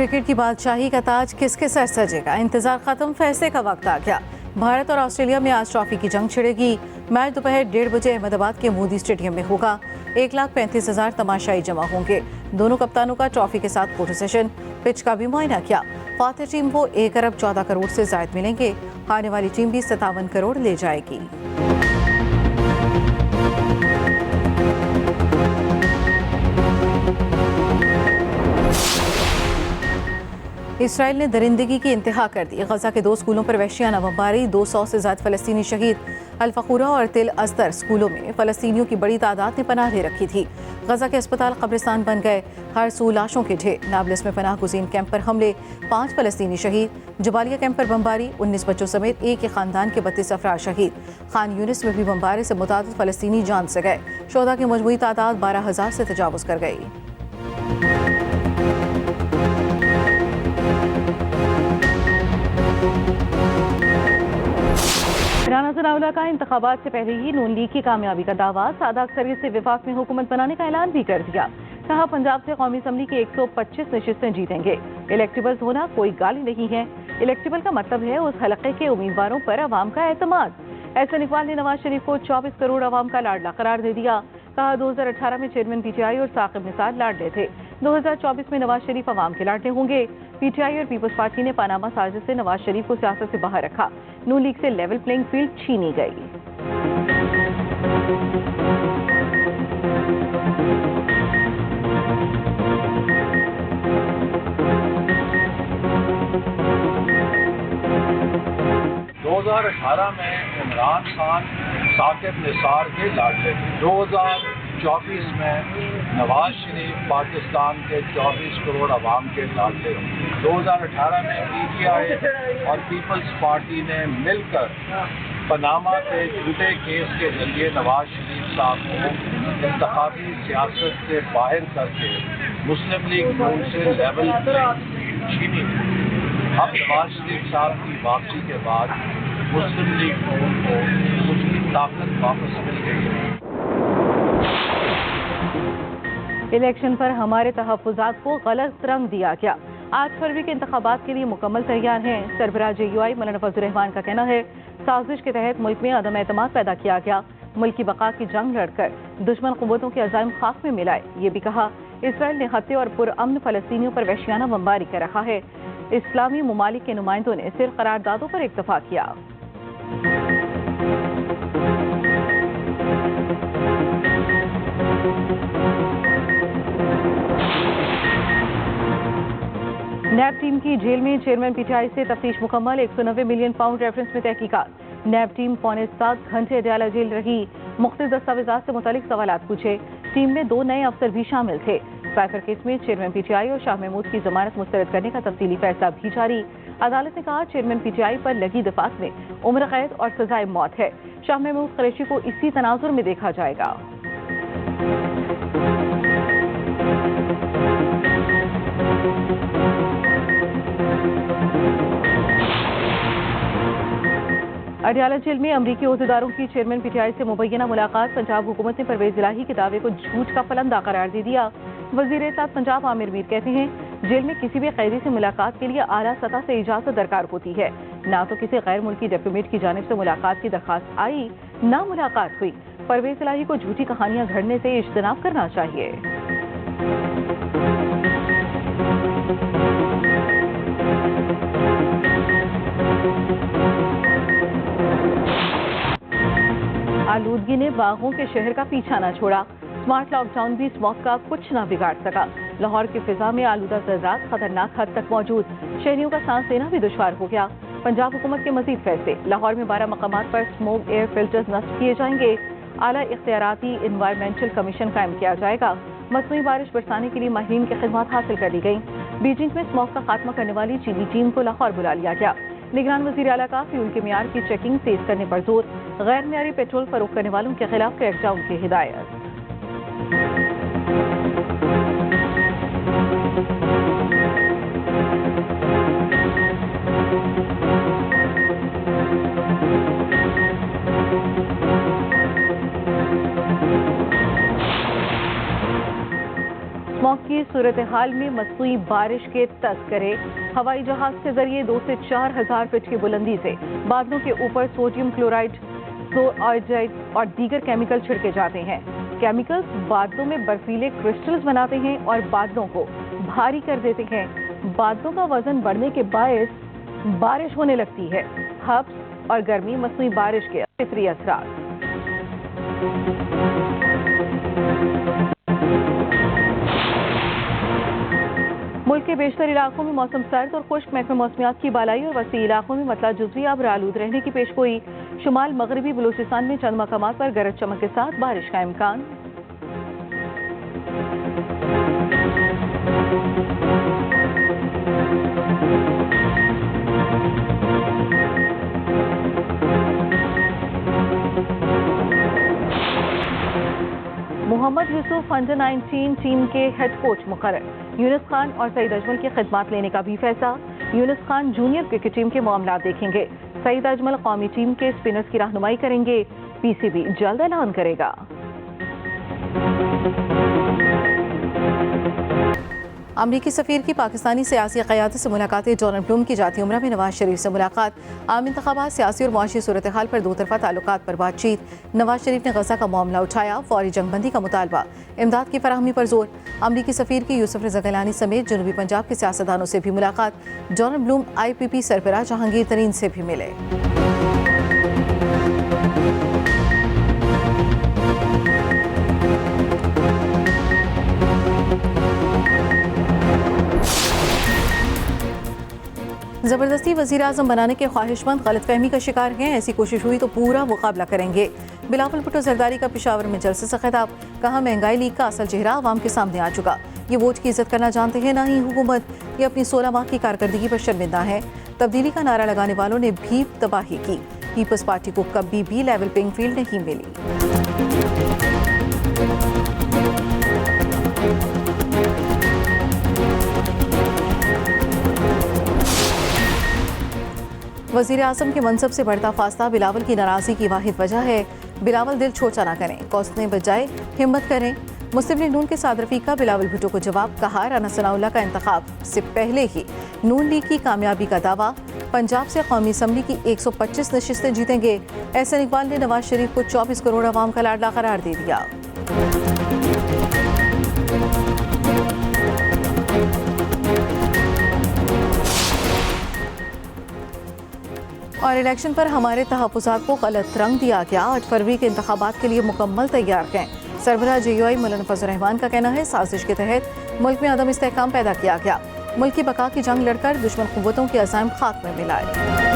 Cricket की बादशाही का ताज किसके सर सजेगा? इंतजार खत्म, फैसले का वक्त आ गया। भारत और ऑस्ट्रेलिया में आज ट्रॉफी की जंग छिड़ेगी। मैच दोपहर 1:30 बजे अहमदाबाद के मोदी स्टेडियम में होगा। 1,35,000 तमाशाई जमा होंगे। दोनों कप्तानों का ट्रॉफी के साथ फोटो सेशन, पिच का भी मुआयना किया। फातिह टीम को 1 अरब 14 करोड़ से जायद मिलेंगे। हारने वाली टीम भी 57 करोड़ ले जाएगी। इसराइल ने दरिंदगी की इंतहा कर दी। गजा के 2 स्कूलों पर वहशियाना बमबारी, 200 से ज्यादा फलस्तीनी शहीद। अल-फखूरा और तिल अज़दर स्कूलों में फलस्तीनियों की बड़ी तादाद ने पनाह ले रखी थी। गजा के अस्पताल कब्रिस्तान बन गए, हर सू लाशों के ढेर। नाबलिस में पनाह गुज़ीन कैंप पर हमले, 5 फलस्तीनी शहीद। जबालिया कैंप पर बमबारी, 19 बच्चों समेत एक ही खानदान के 32 अफराद शहीद। खान यूनिस में भी बमबारी से मुतादिद फलस्तीनी जान से गए। शोधा की मजमूई तादाद 12,000 से तजावुज़ कर गई। राना सनाउल्लाह का इंतखाबात से पहले ही नून लीग की कामयाबी का दावा। सादा अक्सरियत से विफाक में हुकूमत बनाने का ऐलान भी कर दिया। कहा पंजाब से कौमी असम्बली की 125 नशिस्तें जीतेंगे। इलेक्टेबल्स होना कोई गाली नहीं है। इलेक्टेबल का मतलब है उस हलके के उम्मीदवारों पर अवाम का एतमाद। एहसन इकबाल ने नवाज शरीफ को 24 करोड़ अवाम का लाडला करार दे दिया। कहा 2018 में चेयरमैन पीटीआई और साकिब निसार लाडले थे। 2024 में नवाज शरीफ अवाम के लाडले होंगे। पीटीआई और पीपल्स पार्टी ने पानामा साजिश से नवाज शरीफ को सियासत से बाहर रखा। नून लीग से लेवल प्लेइंग फील्ड छीनी गई। दो 2018 में इमरान खान साकिब निसार के लाडले थे। 2024 में नवाज शरीफ पाकिस्तान के 24 करोड़ अवाम के लाडले होंगे। 2018 में पीटीआई और पीपल्स पार्टी ने मिलकर पनामा के झूठे केस के जरिए नवाज शरीफ साहब को इंतखाबी सियासत से बाहर करके मुस्लिम लीग नून से लेवल छीनी। अब नवाज शरीफ साहब की वापसी के बाद मुस्लिम लीग नून को उसकी ताकत वापस मिल गई है। इलेक्शन पर हमारे तहफ़्फ़ुज़ात को गलत रंग दिया गया। 8 फरवरी के इंतखाबात के लिए मुकम्मल तैयार हैं। सरबराह JUI मौलाना फजलुर रहमान का कहना है साजिश के तहत मुल्क में अदम एतमाद पैदा किया गया। मुल्क की बका की जंग लड़कर दुश्मन क़ुव्वतों के अज़ाइम खाक में मिलाए। ये भी कहा इसराइल ने हत्या और पुरअमन फ़लस्तीनियों पर वहशियाना बमबारी कर रखा है। इस्लामी ममालिक के नुमाइंदों ने सिर्फ करारदादों पर इत्तफाक किया। नैब टीम की जेल में चेयरमैन पीटीआई से तफ्तीश मुकम्मल। 190 मिलियन पाउंड रेफरेंस में तहकीकात। नैब टीम 6.25 घंटे अडयाला जेल रही। मुख्तलिफ दस्तावेजात से मुतालिक सवालात पूछे। टीम में 2 नए अफसर भी शामिल थे। साइफर केस में चेयरमैन पीटीआई और शाह महमूद की जमानत मुस्तरद करने का तफसीली फैसला भी जारी। अदालत ने कहा चेयरमैन पीटीआई पर लगी दफात में उम्र कैद और सजाए मौत है। शाह महमूद कुरैशी को इसी तनाजुर में देखा जाएगा। अडयाला जेल में अमरीकी ओहदेदारों की चेयरमैन पीटीआई से मुबैना मुलाकात। पंजाब हुकूमत ने परवेज इलाही के दावे को झूठ का फलंदा करार दे दिया। वज़ीर-ए-इत्तेहाद पंजाब आमिर मीर कहते हैं जेल में किसी भी कैदी से मुलाकात के लिए आला सतह से इजाजत दरकार होती है। ना तो किसी गैर मुल्की डिप्लोमेट की जानिब से मुलाकात की दरखास्त आई, ना मुलाकात हुई। परवेज इलाही को झूठी कहानियां घड़ने से इज्तनाब करना चाहिए। आलूदगी ने बागों के शहर का पीछा न छोड़ा। स्मार्ट लॉकडाउन भी स्मॉग का कुछ न बिगाड़ सका। लाहौर की फिजा में आलूदा ज़र्रात खतरनाक हद तक मौजूद। शहरियों का सांस लेना भी दुश्वार हो गया। पंजाब हुकूमत के मजीद फैसले। लाहौर में 12 मकामात पर स्मोक एयर फिल्टर्स नस्ब किए जाएंगे। आला इख्तियाराती इन्वायरमेंटल कमीशन कायम किया जाएगा। मसनूई बारिश बरसाने के लिए माहिरीन की खिदमत हासिल कर ली गई। बीजिंग में स्मोक का खात्मा करने वाली चीनी टीम को लाहौर बुला लिया गया। निगरान वज़ीर आला का फ्यूल के मियार की चेकिंग तेज करने पर जोर। गैर मियारी पेट्रोल फरोख्त करने वालों के खिलाफ क्रैकडाउन की हिदायत। स्मॉग की सूरत हाल में मसनूई बारिश के तस्करे हवाई जहाज के जरिए 2 से 4 हजार फीट की बुलंदी से बादलों के ऊपर सोडियम क्लोराइड, फ्लोराइड और दीगर केमिकल छिड़के जाते हैं। केमिकल्स बादलों में बर्फीले क्रिस्टल्स बनाते हैं और बादलों को भारी कर देते हैं। बादलों का वजन बढ़ने के बायस बारिश होने लगती है। हब्स और गर्मी मसनूई बारिश के फितरी असरात। मुल्क के बेशतर इलाकों में मौसम सर्द और खुश्क, महकमे मौसमियात की बालाई और वसी इलाकों में मतला जुज़वी आबर आलूद रहने की पेशगोई। शुमाल मगरबी बलूचिस्तान में चंद मकामात पर गरज चमक के साथ बारिश का इम्कान। मोहम्मद यूसुफ अंडर 19 टीम के हेड कोच मुकर्रर। यूनुस खान और सईद अजमल की खिदमत लेने का भी फैसला। Yunus Khan junior cricket team के मामला देखेंगे। सईद अजमल कौमी टीम के स्पिनर्स की रहनुमाई करेंगे। पीसीबी जल्द ऐलान करेगा। अमरीकी सफीर की पाकिस्तानी सियासी क़यादत से मुलाकातें। डोनाल्ड ब्लूम की जाती उम्रा में नवाज शरीफ से मुलाकात। आम इंतखाबात, सियासी और मुआशी सूरत हाल पर दो तरफा ताल्लुकात पर बातचीत। नवाज शरीफ ने गजा का मामला उठाया। फौरी जंगबंदी का मुतालबा, इमदाद की फराहमी पर जोर। अमरीकी सफीर की यूसुफ रज़ा गिलानी समेत जनूबी पंजाब के सियासतदानों से भी मुलाकात। डोनाल्ड ब्लूम IPP सरबराह जहांगीर तरीन से भी मिले। जबरदस्ती वज़ीर आज़म बनाने के ख्वाहिशमंद गलतफहमी का शिकार हैं। ऐसी कोशिश हुई तो पूरा मुकाबला करेंगे। बिलावल भुट्टो जरदारी का पेशावर में जलसे से खिताब। कहा, महंगाई लीग का असल चेहरा आवाम के सामने आ चुका। ये वोट की इज्जत करना जानते हैं, ना ही हुकूमत। ये अपनी 16 माह की कारकर्दगी पर शर्मिंदा है। तब्दीली का नारा लगाने वालों ने भी तबाही की। पीपल्स पार्टी को कभी भी लेवल प्लेइंग फील्ड नहीं मिली। वज़ीर आज़म के मनसब से बढ़ता फासला बिलावल की नाराज़गी की वाहिद वजह है। बिलावल दिल छोटा ना करें, कौसने बजाय हिम्मत करें। मुस्लिम लीग नून के साद रफ़ीक का बिलावल भुट्टो को जवाब। कहा, राना सनाउल्लाह का इंतखाब से पहले ही नून लीग की कामयाबी का दावा। पंजाब से कौमी असम्बली की 125 नशिस्तें जीतेंगे। एहसन इकबाल ने नवाज शरीफ को 24 करोड़ अवाम का लाडला करार दे दिया। और इलेक्शन पर हमारे तहफ़्फ़ुज़ात को गलत रंग दिया गया। 8 फरवरी के इंतखाबात के लिए मुकम्मल तैयार हैं। सरबराह JUI मौलाना फजल रहमान का कहना है, साजिश के तहत मुल्क में अदम इस्तेहकाम पैदा किया गया। मुल्क की बका की जंग लड़कर दुश्मन कुव्वतों के अज़ाइम खाक में मिलाए।